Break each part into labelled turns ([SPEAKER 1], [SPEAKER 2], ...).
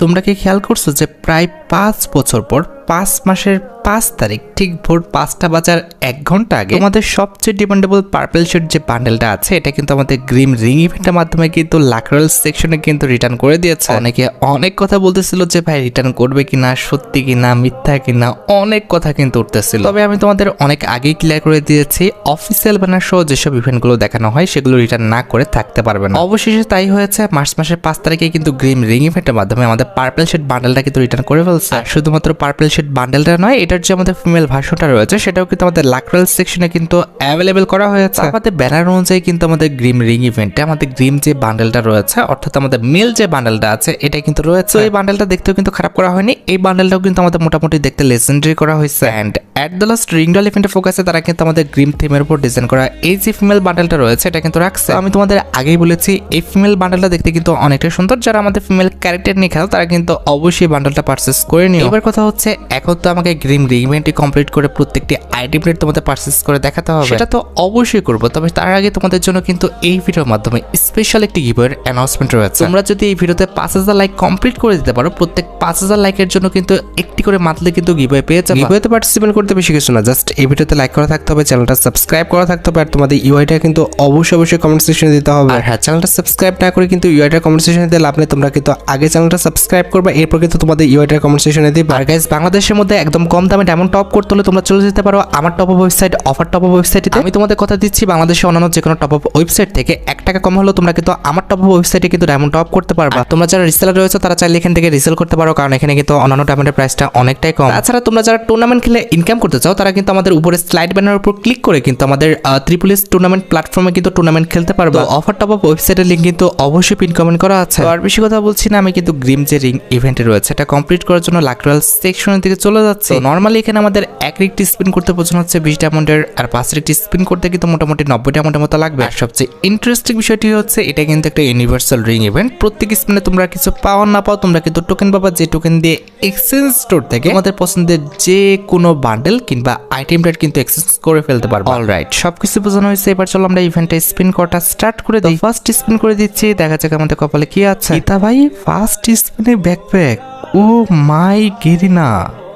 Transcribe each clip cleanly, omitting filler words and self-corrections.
[SPEAKER 1] তোমরা কি খেয়াল করছো যে প্রায় 5 বছর পর 5 মাসের 5 তারিখ ঠিক ভোর 5টা বাজার 1 ঘন্টা আগে আমাদের সবচেয়ে ডিমান্ডেবল পার্পল শেড যে বান্ডেলটা আছে এটা কিন্তু আমাদের গ্রিম রিং ইভেন্টের মাধ্যমে কিন্তু লাকরাল সেকশনে কিন্তু রিটার্ন করে দিয়েছে। অনেকে অনেক কথা বলতেছিল যে ভাই রিটার্ন করবে কিনা, সত্যি কিনা, মিথ্যা কিনা, অনেক কথা কিন্তু উঠতেছিল। তবে আমি তোমাদের অনেক আগেই ক্লিয়ার করে দিয়েছি অফিসিয়াল ব্যানার সহ যেসব ইভেন্টগুলো দেখানো হয় সেগুলো রিটার্ন না করে থাকতে পারবে না। অবশেষে তাই হয়েছে, মার্চ মাসের 5 তারিখে কিন্তু গ্রিম রিং ইভেন্টের মাধ্যমে আমাদের পার্পল শেড বান্ডেলটা কিন্তু রিটার্ন করে ফেলছে। শুধুমাত্র পার্পল শেড বান্ডেলটা নয়, এটার যে আমাদের ফিমেল ভার্সনটা রয়েছে সেটাও কিন্তু আমাদের লাকরাল সেকশনে কিন্তু অ্যাভেলেবেল করা হয়েছে। আমাদের ব্যানার অনুযায়ী কিন্তু আমাদের গ্রিম রিং ইভেন্টে আমাদের গ্রিম যে বান্ডেলটা রয়েছে অর্থাৎ আমাদের মেল যে বান্ডেলটা আছে এটা কিন্তু রয়েছে। এই বান্ডেলটা দেখতেও কিন্তু খারাপ করা হয়নি, এই বান্ডেলটাও কিন্তু আমাদের মোটামুটি দেখতে লেজেন্ডারি করা হয়েছে। অ্যান্ড অ্যাট দ্য লাস্ট রিংডল ইভেন্টে ফোকাসে তারা কিন্তু আমাদের গ্রিম থিমের উপর ডিজাইন করা এই যে ফিমেল বান্ডেলটা রয়েছে এটা কিন্তু রাখছে। আমি তোমাদের আগেই বলেছি এই ফিমেল বান্ডেলটা দেখতে কিন্তু অনেকটা সুন্দর। যারা আমাদের ফিমেল ক্যারেক্টার নিয়ে খেলো তারা কিন্তু অবশ্যই বান্ডেলটা পারচেস করে নিও। এবার কথা হচ্ছে এখন তো আমাকে গ্রিম রিং ইভেন্টটি কমপ্লিট করে প্রত্যেকটি আইটেম রেট তোমাদের পারচেস করে দেখাতে হবে, সেটা তো অবশ্যই করবো। তবে তার আগে তোমাদের জন্য কিন্তু এই ভিডিওর মাধ্যমে স্পেশাল একটি গিভওয়ের অ্যানাউন্সমেন্ট রয়েছে। তোমরা যদি এই ভিডিওতে 5000 লাইক কমপ্লিট করে দিতে পারো, প্রত্যেক 5000 লাইকের জন্য কিন্তু একটি করে মান্থলি কিন্তু গিভওয়ে পেয়ে যাবে। গিভওয়েতে পার্টিসিপেট করতে বেশি কিছু না, জাস্ট এই ভিডিওতে লাইক করা থাকতে হবে, চ্যানেলটা সাবস্ক্রাইব করা থাকতে হবে, আর তোমাদের ইউআইটা কিন্তু অবশ্যই কমেন্ট সেকশনে দিতে হবে। আর হ্যাঁ, চ্যানেলটা সাবস্ক্রাইব না করে কিন্তু ইউআইটা কমেন্ট সেকশনে দিতে লাভ নেই। তোমরা কিন্তু আগে চ্যানেলটা সাবস্ক্রাইব করবে, এরপর কিন্তু তোমাদের ইউআইটা কমেন্ট সেকশনে দিবে। আর গাইস, বাংলাদেশের মধ্যে একদম কম দামে ডায়মন্ড টপ করতে হলে তোমরা চলে যেতে পারো আমার top up website offer top up ওয়েবসাইটে। আমি তোমাদের কথা দিচ্ছি, বাংলাদেশের অন্যান্য যে কোনো টপ আপ ওয়েবসাইট থেকে 1 টাকা কম হলেও তোমরা কিন্তু আমার টপ আপ ওয়েবসাইটে কিন্তু ডায়মন্ড টপ করতে পারবা। তোমরা যারা রিসেলার রয়েছে তারা চাইলে এখান থেকে রিসেল করতে পারো, কারণ এখানে কিন্তু অন্যান্য ডায়মন্ডের প্রাইসটা অনেকটাই কম। তাছাড়া তোমরা যারা টুর্নামেন্ট খেলে ইনকাম করতে চাও তারা কিন্তু আমাদের উপরে স্লাইড ব্যানার উপর ক্লিক করে কিন্তু আমাদের ট্রিপল এস টুর্নামেন্ট প্ল্যাটফর্মে কিন্তু টুর্নামেন্ট খেলতে পারবা। অফার টপ আপ ওয়েবসাইটের লিংক কিন্তু অবশ্যই পিন কমেন্ট করা আছে। আর বেশি কথা বলছি না, আমি কিন্তু গ্রিম যে রিং ইভেন্টে রয়েছে এটা কমপ্লিট করার জন্য লাকরাল সেকশনের দিকে চলে যাচ্ছে। নরমালি এখানে আমাদের এক রিকটি স্পিন করতে প্রয়োজন হচ্ছে 20 ডায়মন্ডের, আর 5 রিকটি স্পিন করতে কিন্তু মোটামুটি 90 ডায়মন্ডের মতো লাগবে। আর সবচেয়ে ইন্টারেস্টিং বিষয়টি হচ্ছে এটা কিন্তু একটা ইউনিভার্সাল রিং ইভেন্ট। প্রত্যেক স্পিনে তোমরা কিছু পাও না পাও, তোমরা কিন্তু টোকেন পাবা, যে টোকেন দিয়ে এক্সচেঞ্জ স্টোর থেকে আমাদের পছন্দের যে কোনো বান্ডেল কিংবা আইটেম রেট কিন্তু এক্সচেঞ্জ করে ফেলতে পারবো। অলরাইট, সবকিছু বোঝানো হয়েছে, এবার চলো আমরা ইভেন্টে স্পিন করাটা স্টার্ট করে দিই। ফার্স্ট স্পিন করে দিচ্ছি, দেখা যাক আমাদের কপালে কি আছে। ইতা ভাই ফার্স্ট স্পিনে ব্যাকপ্যাক, ও মাই গেরিনা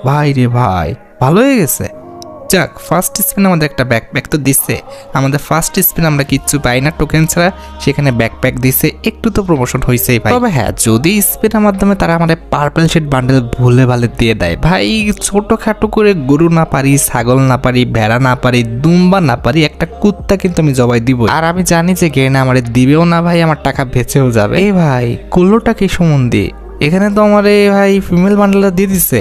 [SPEAKER 1] ভাই রে ভাই, ভালো হয়ে গেছে। যাক, ফার্স্ট স্পিন আমাদের একটা ব্যাকপ্যাক তো দিচ্ছে। আমাদের ফার্স্ট স্পিন আমরা কিচ্ছু পাই না টোকেন ছাড়া, সেখানে ব্যাকপ্যাক দিচ্ছে, একটু তো প্রমোশন হয়েছেই ভাই। তবে হ্যাঁ, যদি স্পিনের মাধ্যমে তারা আমাদের পার্পল শেড বান্ডেল ভুলে ভালে দিয়ে দেয় ভাই, ছোটখাটো করে গরু না পারি, ছাগল না পারি, ভেড়া না পারি, দুম্বা না পারি, একটা কুত্তা কিন্তু আমি জবাই দিব। আর আমি জানি যে গেনা আমারে দিবেও না ভাই, আমার টাকা বেঁচেও যাবে। এই ভাই কুল্লোটা কি সম্বন্ধে, এখানে তো আমার এই ভাই ফিমেল বান্ডেলটা দিয়ে দিচ্ছে।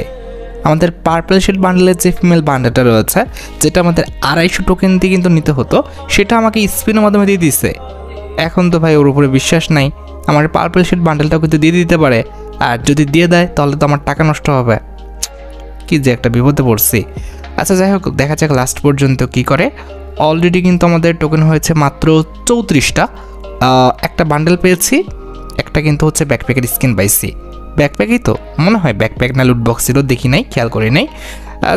[SPEAKER 1] আমাদের পার্পল শেড বান্ডেলের যে ফিমেল বান্ডেলটা রয়েছে, যেটা আমাদের 250 টোকেন দিয়ে কিন্তু নিতে হতো, সেটা আমাকে স্পিনের মাধ্যমে দিয়ে দিচ্ছে। এখন তো ভাই ওর উপরে বিশ্বাস নাই, আমার পার্পল শেড বান্ডেলটাও কিন্তু দিয়ে দিতে পারে, আর যদি দিয়ে দেয় তাহলে তো আমার টাকা নষ্ট হবে। কি যে একটা বিপদে পড়ছি। আচ্ছা যাই হোক, দেখা যাক লাস্ট পর্যন্ত কি করে। অলরেডি কিন্তু আমাদের টোকেন হয়েছে মাত্র 34টা। একটা বান্ডেল পেয়েছি, একটা কিন্তু হচ্ছে ব্যাকপ্যাকের স্কিন পাইছি। ব্যাকপ্যাকই তো মনে হয়, ব্যাকপ্যাক না লুট বক্স ছিল, দেখি নাই, খেয়াল করি নাই।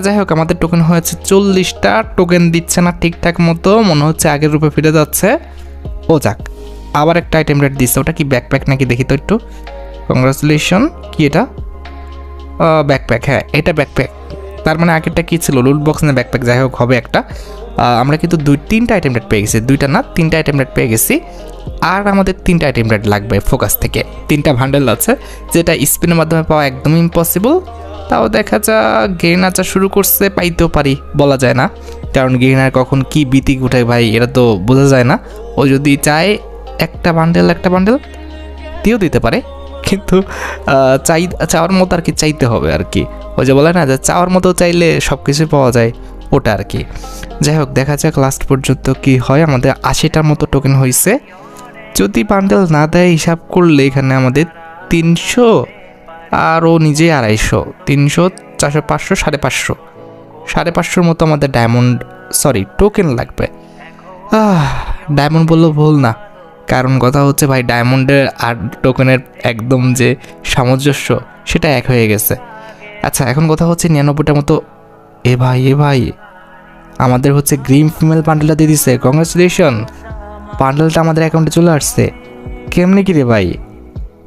[SPEAKER 1] যাই হোক, আমাদের টোকেন হয়েছে 40টা। টোকেন দিচ্ছে না ঠিকঠাক মতো, মনে হচ্ছে আগের রূপে ফিরে যাচ্ছে। ও যাক, আবার একটা আইটেম রেট দিচ্ছে, ওটা কি ব্যাকপ্যাক নাকি দেখি তো একটু। কংগ্রাচুলেশন, কি এটা? ব্যাকপ্যাক, হ্যাঁ এটা ব্যাকপ্যাক। তার মানে আগেরটা কি ছিল, লুট বক্স না ব্যাকপ্যাক, যাই হোক হবে একটা। আমরা কিন্তু 3টা আইটেম রেট পেয়ে গেছি, 2টা না 3টা আইটেম রেট পেয়ে গেছি। আর আমাদের 3টা আইটেম রেট লাগবে ফোকাস থেকে। 3টা ভান্ডেল আছে, যেটা স্পিনের মাধ্যমে পাওয়া একদম ইম্পসিবল। তাও দেখা যাক, গেইন আচা শুরু করছে, পাইতেও পারি, বলা যায় না, কারণ গেইনার কখন কি বিতি উঠায় ভাই এটা তো বোঝা যায় না। ও যদি চায় একটা বান্ডেল দিয়েও দিতে পারে, কিন্তু চাওয়ার মতো আর কি চাইতে হবে আর কি। ওই যে বলে না যে চাওয়ার মতো চাইলে সব কিছু পাওয়া যায়, ওটা আর কি। যাই হোক, দেখা যাক লাস্ট পর্যন্ত কি হয়। আমাদের 80টার মতো টোকেন হয়েছে। যদি বান্ডেল না দেয়, হিসাব করলে এখানে আমাদের 300 আর ও নিজে 250, 300, 400, 500, 550 মতো আমাদের টোকেন লাগবে। ডায়মন্ড বললেও ভুল না, কারণ কথা হচ্ছে ভাই ডায়মন্ডের আর টোকেনের একদম যে সামঞ্জস্য সেটা এক হয়ে গেছে। আচ্ছা, এখন কথা হচ্ছে 99টার মতো। এ ভাই আমাদের হচ্ছে গ্রিম ফিমেল বান্ডেলটা দিয়ে দিচ্ছে। কংগ্রাচুলেশন, বান্ডেলটা আমাদের অ্যাকাউন্টে চলে আসছে। কেমনে কি রে ভাই,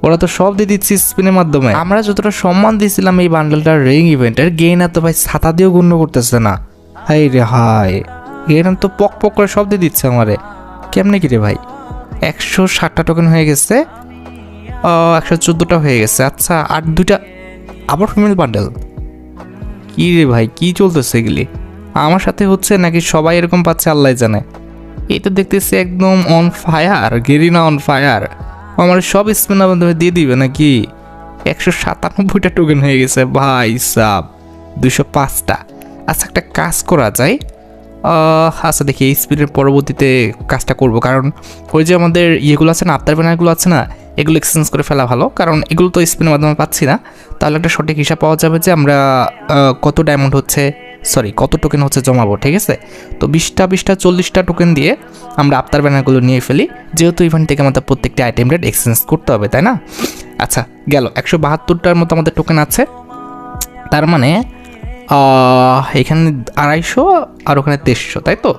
[SPEAKER 1] ওরা তো সব দিয়ে দিচ্ছে স্পিনের মাধ্যমে। আমরা যতটা সম্মান দিয়েছিলাম এই বান্ডেলটার রিং ইভেন্টের, গেইনার তো ভাই ছাতা দিয়েও গণ্য করতেছে না। হাই রে হাই, গেইনার তো পক পক করে সব দিয়ে দিচ্ছে আমারে। কেমনে কি রে ভাই? 160টা টোকেন হয়ে গেছে, 114টা হয়ে গেছে। আচ্ছা, আর 2টা আবার ফিমেল বান্ডেল। কি রে ভাই, কি চলতেছে এগুলি? আমার সাথে হচ্ছে নাকি সবাই এরকম পাচ্ছে আল্লাহ জানে। এই তো দেখতেছি একদম on fire, Garena on fire. আমার সব স্পিনার মাধ্যমে দিয়ে দিবে নাকি? 197টা টোকেন হয়ে গেছে ভাই সাব, 205টা। আচ্ছা, একটা কাজ করা যায়। আচ্ছা দেখি এই স্পিনের পরবর্তীতে কাজটা করব, কারণ ওই যে আমাদের ইয়েগুলো আছে না, আফতার ব্যানারগুলো আছে না, এগুলো এক্সচেঞ্জ করে ফেলা ভালো, কারণ এগুলো তো স্পিনের মাধ্যমে পাচ্ছি না। তাহলে একটা সঠিক হিসাব পাওয়া যাবে যে আমরা কত ডায়মন্ড হচ্ছে, সরি কত টোকেন হচ্ছে জমাবো। ঠিক আছে, তো 20টা 40টা টোকেন দিয়ে আমরা আফতার ব্যানারগুলো নিয়ে ফেলি, যেহেতু ইভেন্ট থেকে আমাদের প্রত্যেকটি আইটেম রেট এক্সচেঞ্জ করতে হবে, তাই না? আচ্ছা গেল, 172টার মতো আমাদের টোকেন আছে। তার মানে এখানে 250 আর ওখানে 2300, তাই তো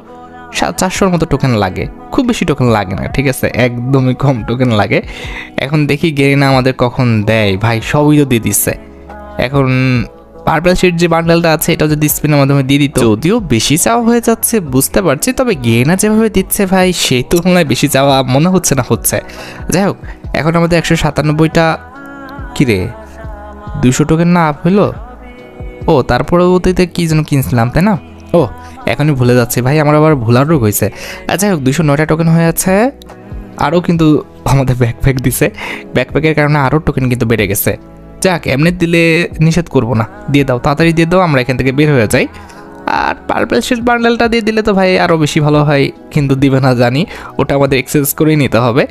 [SPEAKER 1] 400-র মতো টোকেন লাগে। খুব বেশি টোকেন লাগে না, ঠিক আছে, একদমই কম টোকেন লাগে। এখন দেখি গেরিনা আমাদের কখন দেয় ভাই। সবই তো দিয়ে দিচ্ছে। এখন পার্পল শিট যে বান্ডেলটা আছে এটাও যদি স্পিনের মাধ্যমে দিয়ে দিত, যদিও বেশি চাওয়া হয়ে যাচ্ছে বুঝতে পারছি, তবে গেরিনা যেভাবে দিচ্ছে ভাই সেই তুলনায় বেশি চাওয়া মনে হচ্ছে না হচ্ছে। যাই হোক, এখন আমাদের 197টা কিরে 200 টোকেন না আপ হইলো। ও তার পরবর্তীতে কী যেন কিনছিলাম, তাই না? ও এখনই ভুলে যাচ্ছি ভাই, আমার আবার ভুলার রোগ হয়েছে। আচ্ছা হোক, 209টা টোকেন হয়ে আছে। আরও কিন্তু আমাদের ব্যাকপ্যাক দিছে, ব্যাকপ্যাকের কারণে আরও টোকেন কিন্তু বেড়ে গেছে। যাক, এমনি দিলে নিষেধ করবো না, দিয়ে দাও, তাড়াতাড়ি দিয়ে দাও, আমরা এখান থেকে বের হয়ে যাই। আর পার্পল শিট বান্ডেলটা দিয়ে দিলে তো ভাই আরও বেশি ভালো হয়, কিন্তু দিবে না জানি, ওটা আমাদের এক্সচেঞ্জ করেই নিতে হবে।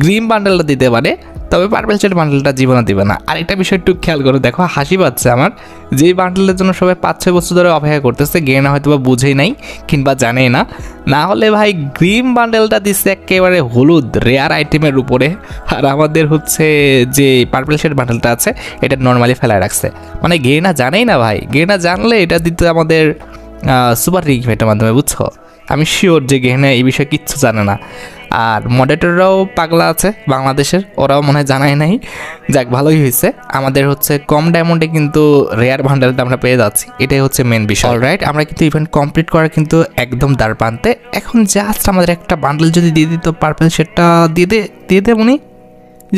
[SPEAKER 1] গ্রিন বান্ডেলটা দিতে পারে, তবে পার্পল শিট বান্ডেলটা জীবনে দিবে না। আর একটা বিষয় একটু খেয়াল করে দেখো, হাসি পাচ্ছে আমার, যেই বান্ডেলের জন্য সবাই 5-6 বছর ধরে অপেক্ষা করতেছে, গেনা হয়তো বা বুঝেই নাই কিংবা জানেই না। না হলে ভাই গ্রিন বান্ডেলটা দিচ্ছে একেবারে হলুদ রেয়ার আইটেমের উপরে, আর আমাদের হচ্ছে যে পার্পল শিট বান্ডেলটা আছে এটা নর্মালি ফেলায় রাখছে। মানে গেনা জানেই না ভাই, গেনা জানলে এটা দিতে আমাদের সুপার রিং ইভেন্টের মাধ্যমে, বুঝছো? আমি শিওর যে গেহনা এই বিষয়ে কিচ্ছু জানে না। আর মডারেটররাও পাগলা আছে বাংলাদেশের, ওরাও মনে হয় জানাই নাই। যাক, ভালোই হয়েছে, আমাদের হচ্ছে কম ডায়মন্ডে কিন্তু রেয়ার ভান্ডারটা আমরা পেয়ে যাচ্ছি, এটাই হচ্ছে মেন বিষয়। অলরাইট, আমরা কিন্তু ইভেন্ট কমপ্লিট করার কিন্তু একদম দ্বার প্রান্তে। এখন জাস্ট আমাদের একটা বান্ডেল যদি দিয়ে দিত, পার্পল শেডটা দিয়ে দে উনি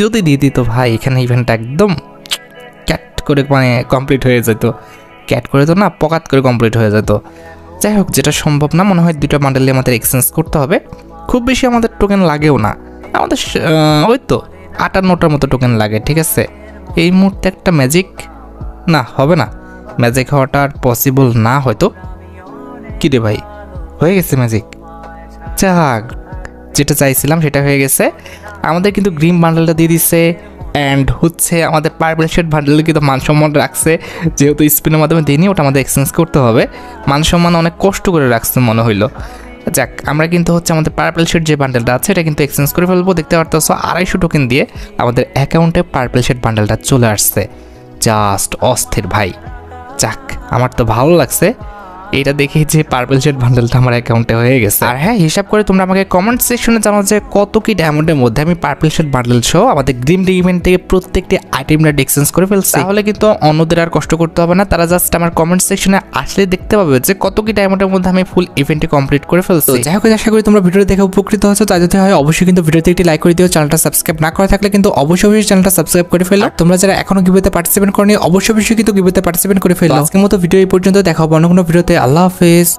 [SPEAKER 1] যদি দিয়ে দিত ভাই, এখানে ইভেন্টটা একদম ক্যাট করে মানে কমপ্লিট হয়ে যেত। ক্যাট করে তো না, পকাত করে কমপ্লিট হয়ে যেত। যাই হোক, যেটা সম্ভব না, মনে হয় 2টা বান্ডেলে আমাদের এক্সচেঞ্জ করতে হবে। খুব বেশি আমাদের টোকেন লাগেও না, আমাদের ওই তো 58টার মতো টোকেন লাগে। ঠিক আছে, এই মুহূর্তে একটা ম্যাজিক না হবে না, ম্যাজিক হওয়াটা আর পসিবল না হয়তো। কী রে ভাই, হয়ে গেছে ম্যাজিক। যাক, যেটা চাইছিলাম সেটা হয়ে গেছে। আমাদের কিন্তু গ্রিন বান্ডেলটা দিয়ে দিচ্ছে, অ্যান্ড হচ্ছে আমাদের পার্পল শেড বান্ডেলে কিন্তু মানসম্মান রাখছে, যেহেতু স্পিনের মাধ্যমে দিইনি, ওটা আমাদের এক্সচেঞ্জ করতে হবে। মানসম্মান অনেক কষ্ট করে রাখছে মনে হইলো। যাক, আমরা কিন্তু হচ্ছে আমাদের পার্পল শেড যে বান্ডেলটা আছে এটা কিন্তু এক্সচেঞ্জ করে ফেলবো। দেখতে পারতেছো 250 টোকেন দিয়ে আমাদের অ্যাকাউন্টে পার্পল শেড বান্ডেলটা চলে আসছে। জাস্ট অস্থির ভাই। যাক, আমার তো ভালো লাগছে এটা দেখে যে পার্পল শেড বান্ডেলটা আমার অ্যাকাউন্টে হয়ে গেছে। আর হ্যাঁ, হিসাব করে তোমরা আমাকে কমেন্ট সেকশনে জানাও যে কত কি ডায়মন্ডের মধ্যে আমি পার্পল শেড বান্ডেল সহ আমাদের গ্রিন রিং ইভেন্ট থেকে প্রত্যেকটি আইটেম রেট এক্সচেঞ্জ করে ফেলছি। তাহলে কিন্তু অন্যদের আর কষ্ট করতে হবে না, তারা জাস্ট আমার কমেন্ট সেকশনে আসলে দেখতে পাবে যে কত কি ডায়মন্ডের মধ্যে আমি ফুল ইভেন্টটি কমপ্লিট করে ফেলছি। যাই হোক, আশা করি তোমরা ভিডিও দেখে উপকৃত হয়েছো। তাই যদি হয় অবশ্যই কিন্তু ভিডিওতে একটি লাইক করে দিও। চ্যানেলটা সাবস্ক্রাইব না করা থাকলে কিন্তু অবশ্যই চ্যানেলটা সাবস্ক্রাইব করে ফেলো। তোমরা যারা এখনো গিভওয়েতে পার্টিসিপেট করনি অবশ্যই কিন্তু গিভওয়েতে পার্টিসিপেট করে ফেলো। আজকের মতো ভিডিও এই পর্যন্ত, দেখা হবে অন্য কোনো ভিডিওতে। আল্লাহ হাফেজ।